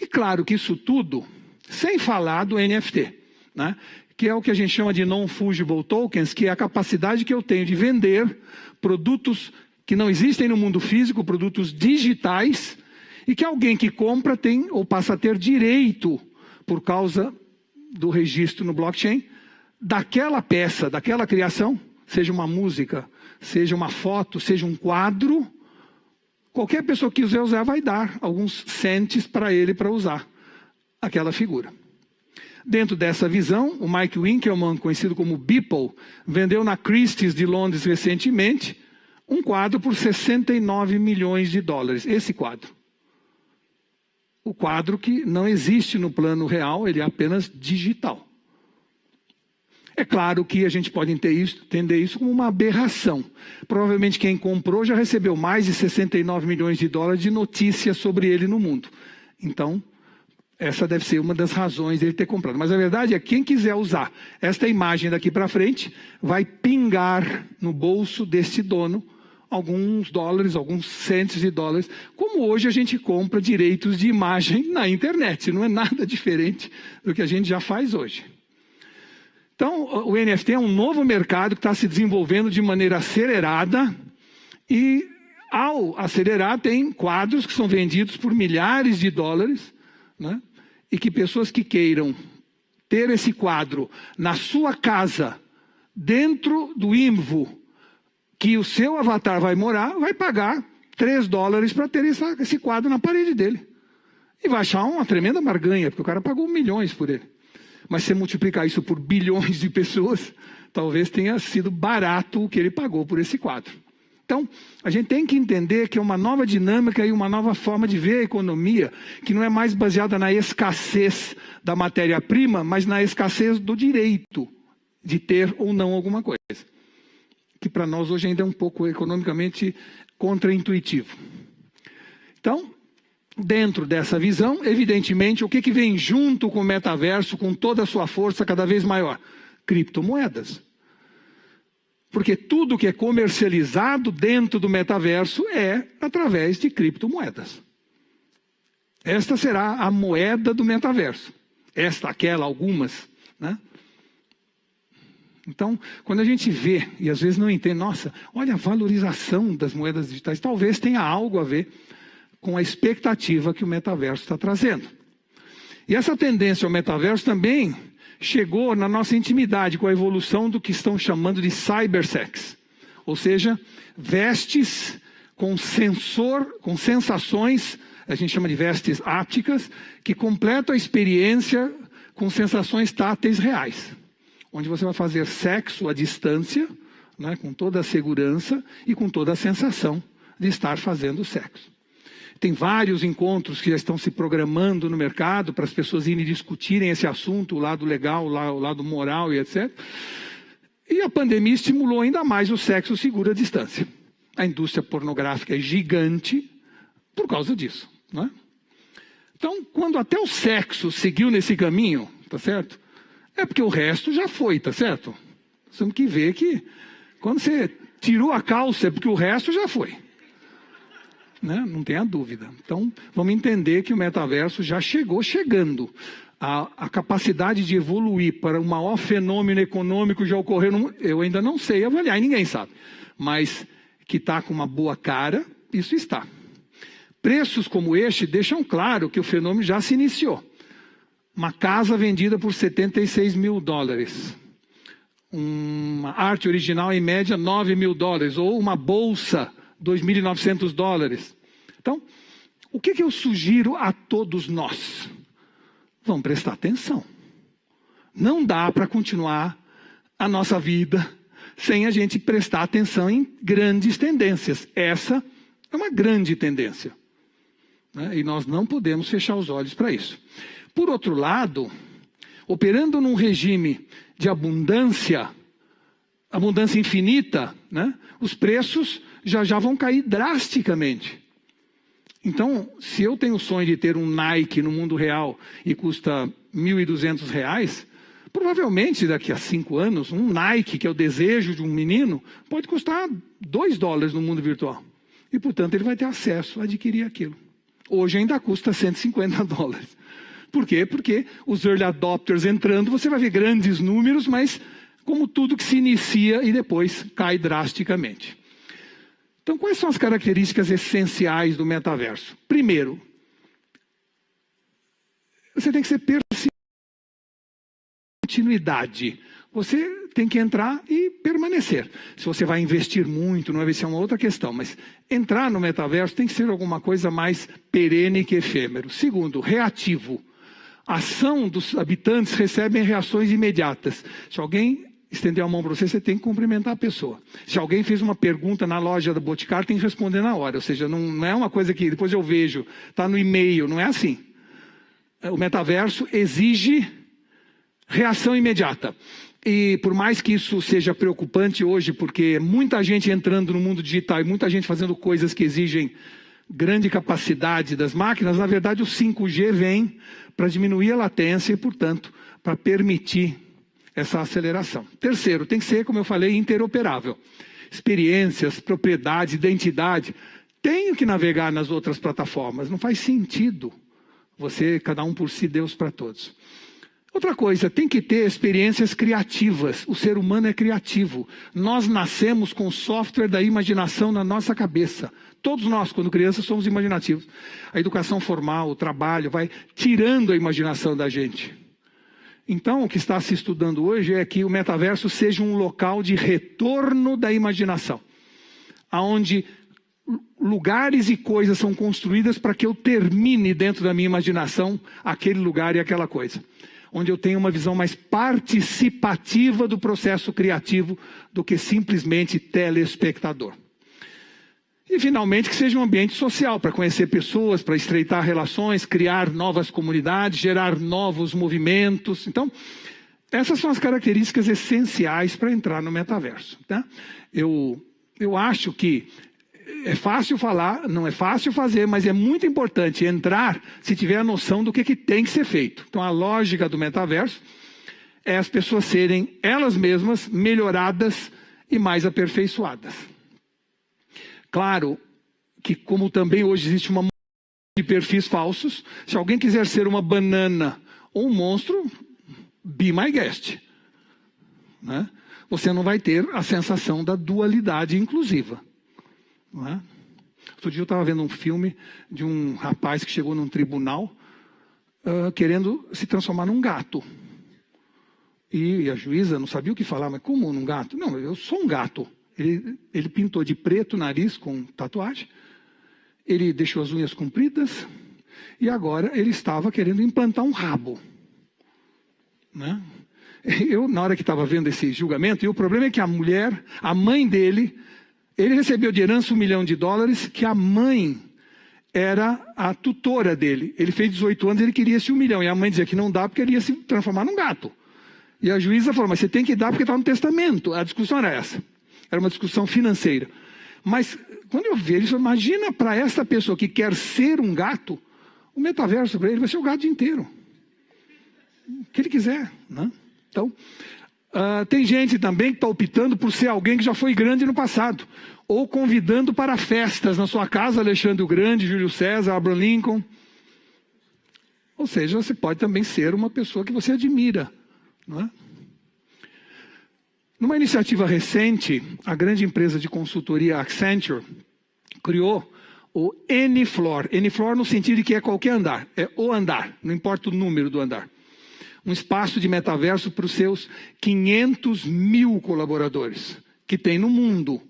E claro que isso tudo, sem falar do NFT, né, que é o que a gente chama de non-fungible tokens, que é a capacidade que eu tenho de vender produtos que não existem no mundo físico, produtos digitais, e que alguém que compra tem ou passa a ter direito, por causa do registro no blockchain, daquela peça, daquela criação, seja uma música, seja uma foto, seja um quadro. Qualquer pessoa que quiser usar vai dar alguns cents para ele para usar aquela figura. Dentro dessa visão, o Mike Winkelmann, conhecido como Beeple, vendeu na Christie's de Londres recentemente um quadro por 69 milhões de dólares. Esse quadro. O quadro que não existe no plano real, ele é apenas digital. É claro que a gente pode entender isso como uma aberração. Provavelmente quem comprou já recebeu mais de 69 milhões de dólares de notícias sobre ele no mundo. Então, essa deve ser uma das razões dele ter comprado. Mas a verdade é que quem quiser usar esta imagem daqui para frente, vai pingar no bolso deste dono alguns dólares, alguns cents de dólares, como hoje a gente compra direitos de imagem na internet. Não é nada diferente do que a gente já faz hoje. Então, o NFT é um novo mercado que está se desenvolvendo de maneira acelerada e, ao acelerar, tem quadros que são vendidos por milhares de dólares, né? E que pessoas que queiram ter esse quadro na sua casa, dentro do IMVO, que o seu avatar vai morar, vai pagar $3 para ter esse quadro na parede dele. E vai achar uma tremenda barganha, porque o cara pagou milhões por ele. Mas se você multiplicar isso por bilhões de pessoas, talvez tenha sido barato o que ele pagou por esse quadro. Então, a gente tem que entender que é uma nova dinâmica e uma nova forma de ver a economia, que não é mais baseada na escassez da matéria-prima, mas na escassez do direito de ter ou não alguma coisa. Que para nós hoje ainda é um pouco economicamente contraintuitivo. Então, dentro dessa visão, evidentemente, o que vem junto com o metaverso, com toda a sua força cada vez maior? Criptomoedas. Porque tudo que é comercializado dentro do metaverso é através de criptomoedas. Esta será a moeda do metaverso. Esta, aquela, algumas, né? Então, quando a gente vê, e às vezes não entende, nossa, olha a valorização das moedas digitais, talvez tenha algo a ver com a expectativa que o metaverso está trazendo. E essa tendência ao metaverso também chegou na nossa intimidade com a evolução do que estão chamando de cybersex. Ou seja, vestes com sensor, com sensações, a gente chama de vestes ápticas, que completam a experiência com sensações táteis reais. Onde você vai fazer sexo à distância, né? Com toda a segurança e com toda a sensação de estar fazendo sexo. Tem vários encontros que já estão se programando no mercado para as pessoas irem discutirem esse assunto, o lado legal, o lado moral e etc. E a pandemia estimulou ainda mais o sexo seguro à distância. A indústria pornográfica é gigante por causa disso, não é? Então, quando até o sexo seguiu nesse caminho, tá certo? É porque o resto já foi, tá certo? Nós temos que ver que quando você tirou a calça é porque o resto já foi. Né? Não tenha dúvida. Então, vamos entender que o metaverso já chegando. A capacidade de evoluir para um maior fenômeno econômico já ocorreu, eu ainda não sei avaliar, e ninguém sabe. Mas que está com uma boa cara, isso está. Preços como este deixam claro que o fenômeno já se iniciou. Uma casa vendida por $76 mil. Uma arte original, em média, $9 mil. Ou uma bolsa, $2.900. Então, o que eu sugiro a todos nós? Vamos prestar atenção. Não dá para continuar a nossa vida sem a gente prestar atenção em grandes tendências. Essa é uma grande tendência, né? E nós não podemos fechar os olhos para isso. Por outro lado, operando num regime de abundância infinita, né? Os preços já vão cair drasticamente. Então, se eu tenho o sonho de ter um Nike no mundo real e custa R$1.200, provavelmente daqui a 5 anos, um Nike, que é o desejo de um menino, pode custar $2 no mundo virtual. E, portanto, ele vai ter acesso a adquirir aquilo. Hoje ainda custa $150. Por quê? Porque os early adopters entrando, você vai ver grandes números, mas como tudo que se inicia e depois cai drasticamente. Então, quais são as características essenciais do metaverso? Primeiro, você tem que ser continuidade. Você tem que entrar e permanecer. Se você vai investir muito, não vai ser uma outra questão, mas entrar no metaverso tem que ser alguma coisa mais perene que efêmero. Segundo, reativo. A ação dos habitantes recebem reações imediatas. Se alguém estender a mão para você, você tem que cumprimentar a pessoa. Se alguém fez uma pergunta na loja da Boticário, tem que responder na hora. Ou seja, não é uma coisa que depois eu vejo, está no e-mail, não é assim. O metaverso exige reação imediata. E por mais que isso seja preocupante hoje, porque muita gente entrando no mundo digital e muita gente fazendo coisas que exigem grande capacidade das máquinas, na verdade o 5G vem para diminuir a latência e, portanto, para permitir essa aceleração. Terceiro, tem que ser, como eu falei, interoperável. Experiências, propriedade, identidade. Tenho que navegar nas outras plataformas. Não faz sentido você, cada um por si, Deus para todos. Outra coisa, tem que ter experiências criativas. O ser humano é criativo. Nós nascemos com o software da imaginação na nossa cabeça. Todos nós, quando crianças, somos imaginativos. A educação formal, o trabalho, vai tirando a imaginação da gente. Então, o que está se estudando hoje é que o metaverso seja um local de retorno da imaginação, onde lugares e coisas são construídas para que eu termine dentro da minha imaginação aquele lugar e aquela coisa. Onde eu tenho uma visão mais participativa do processo criativo do que simplesmente telespectador. E, finalmente, que seja um ambiente social, para conhecer pessoas, para estreitar relações, criar novas comunidades, gerar novos movimentos. Então, essas são as características essenciais para entrar no metaverso. Tá? Eu acho que é fácil falar, não é fácil fazer, mas é muito importante entrar se tiver a noção do que tem que ser feito. Então, a lógica do metaverso é as pessoas serem elas mesmas melhoradas e mais aperfeiçoadas. Claro que, como também hoje existe uma de perfis falsos, se alguém quiser ser uma banana ou um monstro, be my guest. Né? Você não vai ter a sensação da dualidade inclusiva. Não é? Outro dia eu estava vendo um filme de um rapaz que chegou num tribunal querendo se transformar num gato. E a juíza não sabia o que falar, mas como num gato? Não, eu sou um gato. Ele pintou de preto o nariz com tatuagem, ele deixou as unhas compridas e agora ele estava querendo implantar um rabo. Né? Eu, na hora que estava vendo esse julgamento, e o problema é que a mulher, a mãe dele, ele recebeu de herança $1 milhão, que a mãe era a tutora dele. Ele fez 18 anos, ele queria esse $1 milhão, e a mãe dizia que não dá porque ele ia se transformar num gato. E a juíza falou, mas você tem que dar porque está no testamento. A discussão era essa. Era uma discussão financeira. Mas, quando eu vi isso, imagina para essa pessoa que quer ser um gato, o metaverso para ele vai ser o gato o dia inteiro. O que ele quiser, né? Então, tem gente também que está optando por ser alguém que já foi grande no passado. Ou convidando para festas na sua casa, Alexandre o Grande, Júlio César, Abraham Lincoln. Ou seja, você pode também ser uma pessoa que você admira, não é? Numa iniciativa recente, a grande empresa de consultoria Accenture criou o N-Floor. N-Floor no sentido de que é qualquer andar, é o andar, não importa o número do andar. Um espaço de metaverso para os seus 500 mil colaboradores que tem no mundo.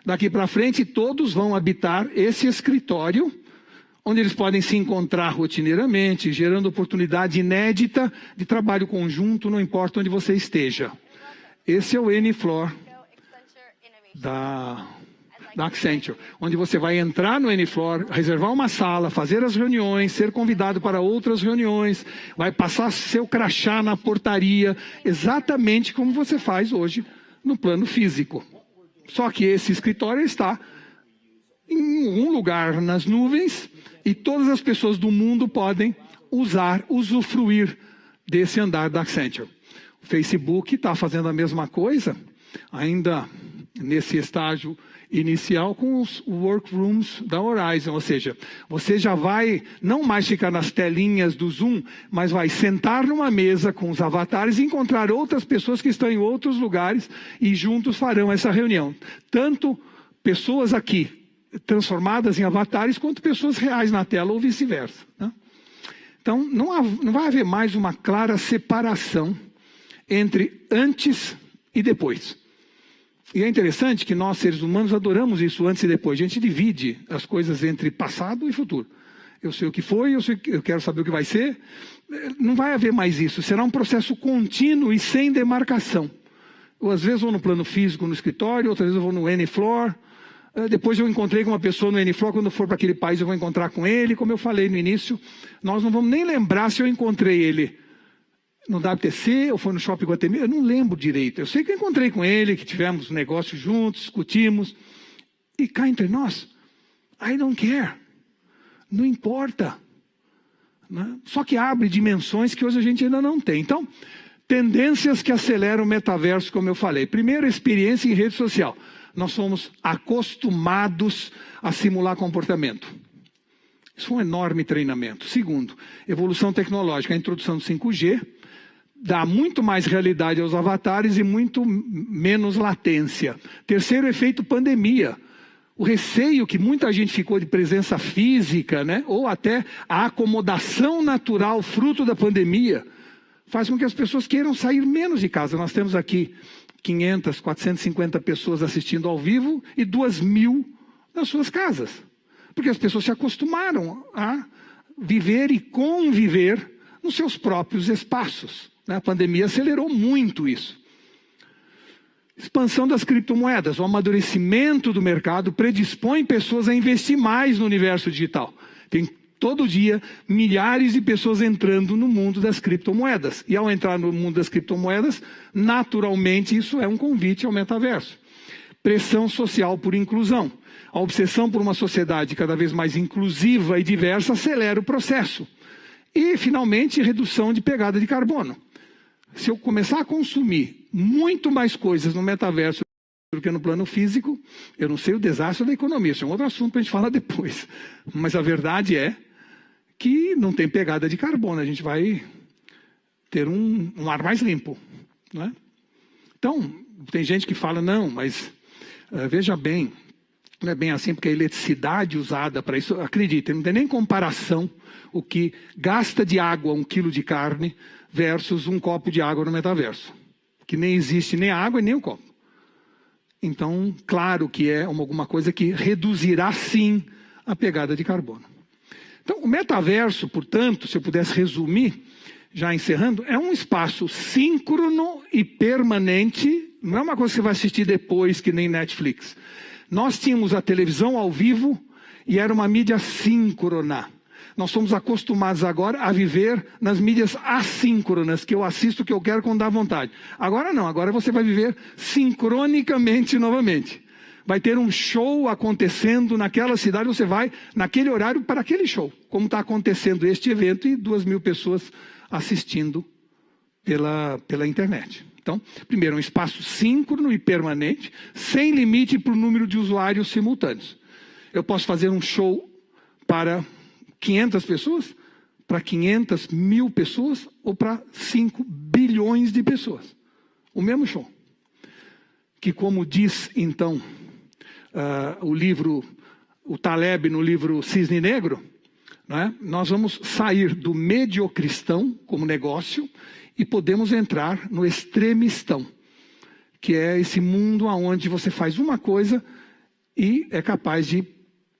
Daqui para frente, todos vão habitar esse escritório, onde eles podem se encontrar rotineiramente, gerando oportunidade inédita de trabalho conjunto, não importa onde você esteja. Esse é o N-Floor da Accenture, onde você vai entrar no N-Floor, reservar uma sala, fazer as reuniões, ser convidado para outras reuniões, vai passar seu crachá na portaria, exatamente como você faz hoje no plano físico. Só que esse escritório está em um lugar nas nuvens e todas as pessoas do mundo podem usufruir desse andar da Accenture. O Facebook está fazendo a mesma coisa, ainda nesse estágio inicial com os workrooms da Horizon, ou seja, você já vai não mais ficar nas telinhas do Zoom, mas vai sentar numa mesa com os avatares e encontrar outras pessoas que estão em outros lugares e juntos farão essa reunião. Tanto pessoas aqui transformadas em avatares, quanto pessoas reais na tela ou vice-versa, né? Então, não vai haver mais uma clara separação entre antes e depois. E é interessante que nós, seres humanos, adoramos isso antes e depois. A gente divide as coisas entre passado e futuro. Eu sei o que foi, eu quero saber o que vai ser. Não vai haver mais isso. Será um processo contínuo e sem demarcação. Eu, às vezes, vou no plano físico no escritório, outras vezes eu vou no N-Floor. Depois eu encontrei com uma pessoa no N-Floor, quando eu for para aquele país eu vou encontrar com ele. Como eu falei no início, nós não vamos nem lembrar se eu encontrei ele no WTC, ou foi no Shopping Guatemi, eu não lembro direito. Eu sei que eu encontrei com ele, que tivemos um negócio juntos, discutimos. E cá entre nós, I don't care. Não importa. Né? Só que abre dimensões que hoje a gente ainda não tem. Então, tendências que aceleram o metaverso, como eu falei. Primeiro, experiência em rede social. Nós somos acostumados a simular comportamento. Isso é um enorme treinamento. Segundo, evolução tecnológica, a introdução do 5G, dá muito mais realidade aos avatares e muito menos latência. Terceiro, efeito pandemia. O receio que muita gente ficou de presença física, né? Ou até a acomodação natural, fruto da pandemia, faz com que as pessoas queiram sair menos de casa. Nós temos aqui 500, 450 pessoas assistindo ao vivo e 2.000 nas suas casas. Porque as pessoas se acostumaram a viver e conviver nos seus próprios espaços. A pandemia acelerou muito isso. Expansão das criptomoedas. O amadurecimento do mercado predispõe pessoas a investir mais no universo digital. Tem todo dia milhares de pessoas entrando no mundo das criptomoedas. E ao entrar no mundo das criptomoedas, naturalmente isso é um convite ao metaverso. Pressão social por inclusão. A obsessão por uma sociedade cada vez mais inclusiva e diversa acelera o processo. E, finalmente, redução de pegada de carbono. Se eu começar a consumir muito mais coisas no metaverso do que no plano físico, eu não sei o desastre da economia. Isso é um outro assunto para a gente falar depois. Mas a verdade é que não tem pegada de carbono. A gente vai ter um ar mais limpo, não é? Então, tem gente que fala, não, mas veja bem, não é bem assim, porque a eletricidade usada para isso, acreditem, não tem nem comparação o que gasta de água 1 quilo de carne versus um copo de água no metaverso. Que nem existe nem a água e nem o copo. Então, claro que é alguma coisa que reduzirá sim a pegada de carbono. Então, o metaverso, portanto, se eu pudesse resumir, já encerrando, é um espaço síncrono e permanente. Não é uma coisa que você vai assistir depois, que nem Netflix. Nós tínhamos a televisão ao vivo e era uma mídia síncrona. Nós somos acostumados agora a viver nas mídias assíncronas, que eu assisto o que eu quero quando dá vontade. Agora não, agora você vai viver sincronicamente novamente. Vai ter um show acontecendo naquela cidade, você vai naquele horário para aquele show. Como está acontecendo este evento e 2.000 pessoas assistindo pela internet. Então, primeiro, um espaço síncrono e permanente, sem limite para o número de usuários simultâneos. Eu posso fazer um show para 500 pessoas, para 500.000 pessoas ou para 5 bilhões de pessoas. O mesmo show. Que, como diz, então, o Taleb no livro Cisne Negro, né, nós vamos sair do mediocristão como negócio e podemos entrar no extremistão, que é esse mundo onde você faz uma coisa e é capaz de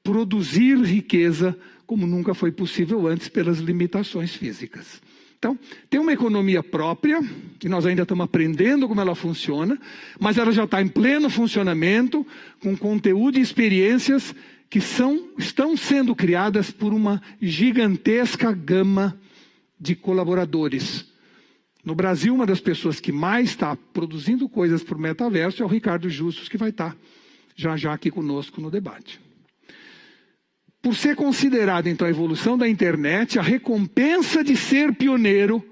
produzir riqueza como nunca foi possível antes pelas limitações físicas. Então, tem uma economia própria, que nós ainda estamos aprendendo como ela funciona, mas ela já está em pleno funcionamento, com conteúdo e experiências que estão sendo criadas por uma gigantesca gama de colaboradores. No Brasil, uma das pessoas que mais está produzindo coisas para o metaverso é o Ricardo Justus, que vai estar já aqui conosco no debate. Por ser considerada, então, a evolução da internet, a recompensa de ser pioneiro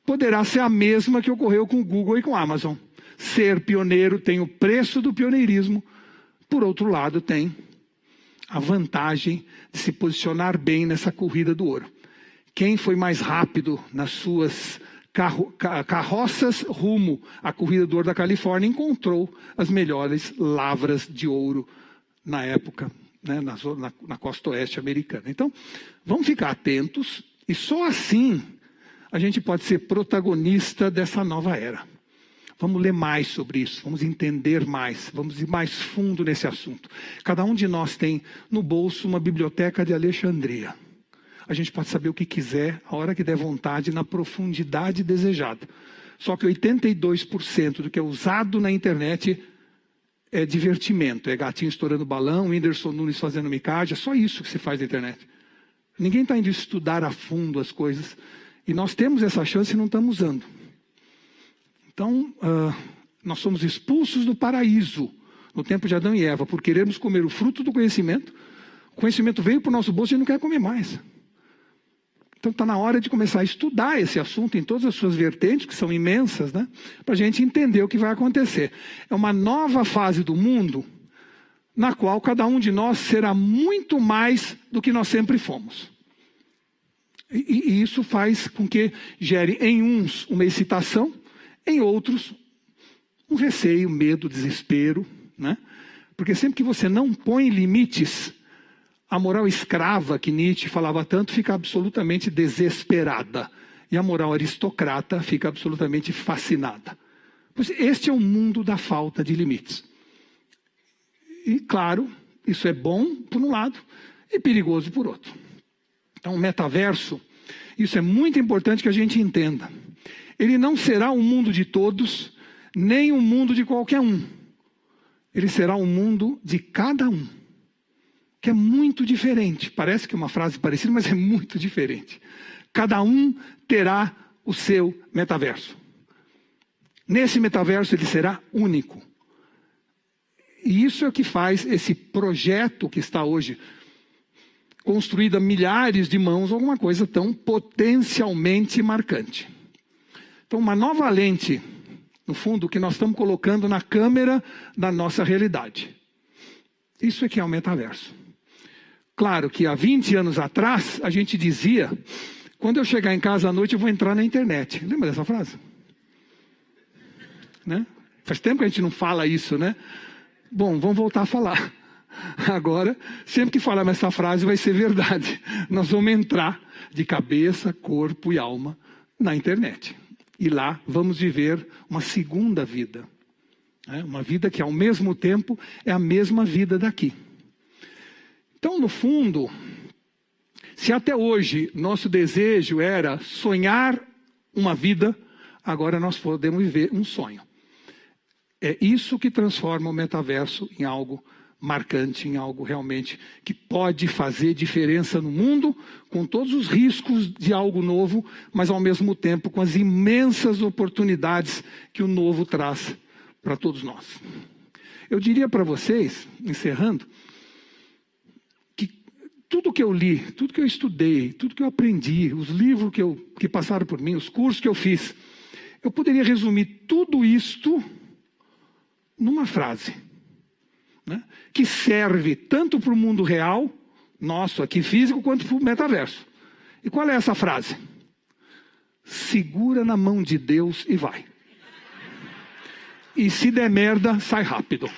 poderá ser a mesma que ocorreu com o Google e com a Amazon. Ser pioneiro tem o preço do pioneirismo, por outro lado, tem a vantagem de se posicionar bem nessa corrida do ouro. Quem foi mais rápido nas suas carroças rumo à corrida do ouro da Califórnia encontrou as melhores lavras de ouro na época, né, na costa oeste americana. Então, vamos ficar atentos e só assim a gente pode ser protagonista dessa nova era. Vamos ler mais sobre isso, vamos entender mais, vamos ir mais fundo nesse assunto. Cada um de nós tem no bolso uma biblioteca de Alexandria. A gente pode saber o que quiser, a hora que der vontade, na profundidade desejada. Só que 82% do que é usado na internet é divertimento. É gatinho estourando balão, Whindersson Nunes fazendo micagem, é só isso que se faz na internet. Ninguém está indo estudar a fundo as coisas. E nós temos essa chance e não estamos usando. Então, nós somos expulsos do paraíso no tempo de Adão e Eva, por querermos comer o fruto do conhecimento. O conhecimento veio para o nosso bolso e a gente não quer comer mais. Então está na hora de começar a estudar esse assunto em todas as suas vertentes, que são imensas, né? Para a gente entender o que vai acontecer. É uma nova fase do mundo, na qual cada um de nós será muito mais do que nós sempre fomos. E isso faz com que gere em uns uma excitação, em outros um receio, medo, desespero, né? Porque sempre que você não põe limites, a moral escrava, que Nietzsche falava tanto, fica absolutamente desesperada. E a moral aristocrata fica absolutamente fascinada. Pois este é o mundo da falta de limites. E, claro, isso é bom por um lado e perigoso por outro. Então, o metaverso, isso é muito importante que a gente entenda. Ele não será um mundo de todos, nem um mundo de qualquer um. Ele será um mundo de cada um. Que é muito diferente. Parece que é uma frase parecida, mas é muito diferente. Cada um terá o seu metaverso. Nesse metaverso ele será único. E isso é o que faz esse projeto que está hoje construído a milhares de mãos, alguma coisa tão potencialmente marcante. Então, uma nova lente, no fundo, que nós estamos colocando na câmera da nossa realidade. Isso é que é o metaverso. Claro que há 20 anos atrás, a gente dizia, quando eu chegar em casa à noite, eu vou entrar na internet. Lembra dessa frase? Né? Faz tempo que a gente não fala isso, né? Bom, vamos voltar a falar. Agora, sempre que falarmos essa frase, vai ser verdade. Nós vamos entrar de cabeça, corpo e alma na internet. E lá vamos viver uma segunda vida. Né? Uma vida que, ao mesmo tempo, é a mesma vida daqui. Então, no fundo, se até hoje nosso desejo era sonhar uma vida, agora nós podemos viver um sonho. É isso que transforma o metaverso em algo marcante, em algo realmente que pode fazer diferença no mundo, com todos os riscos de algo novo, mas ao mesmo tempo com as imensas oportunidades que o novo traz para todos nós. Eu diria para vocês, encerrando, que tudo que eu li, tudo que eu estudei, tudo que eu aprendi, os livros que passaram por mim, os cursos que eu fiz, eu poderia resumir tudo isto numa frase, né, que serve tanto para o mundo real, nosso aqui físico, quanto para o metaverso. E qual é essa frase? Segura na mão de Deus e vai. E se der merda, sai rápido.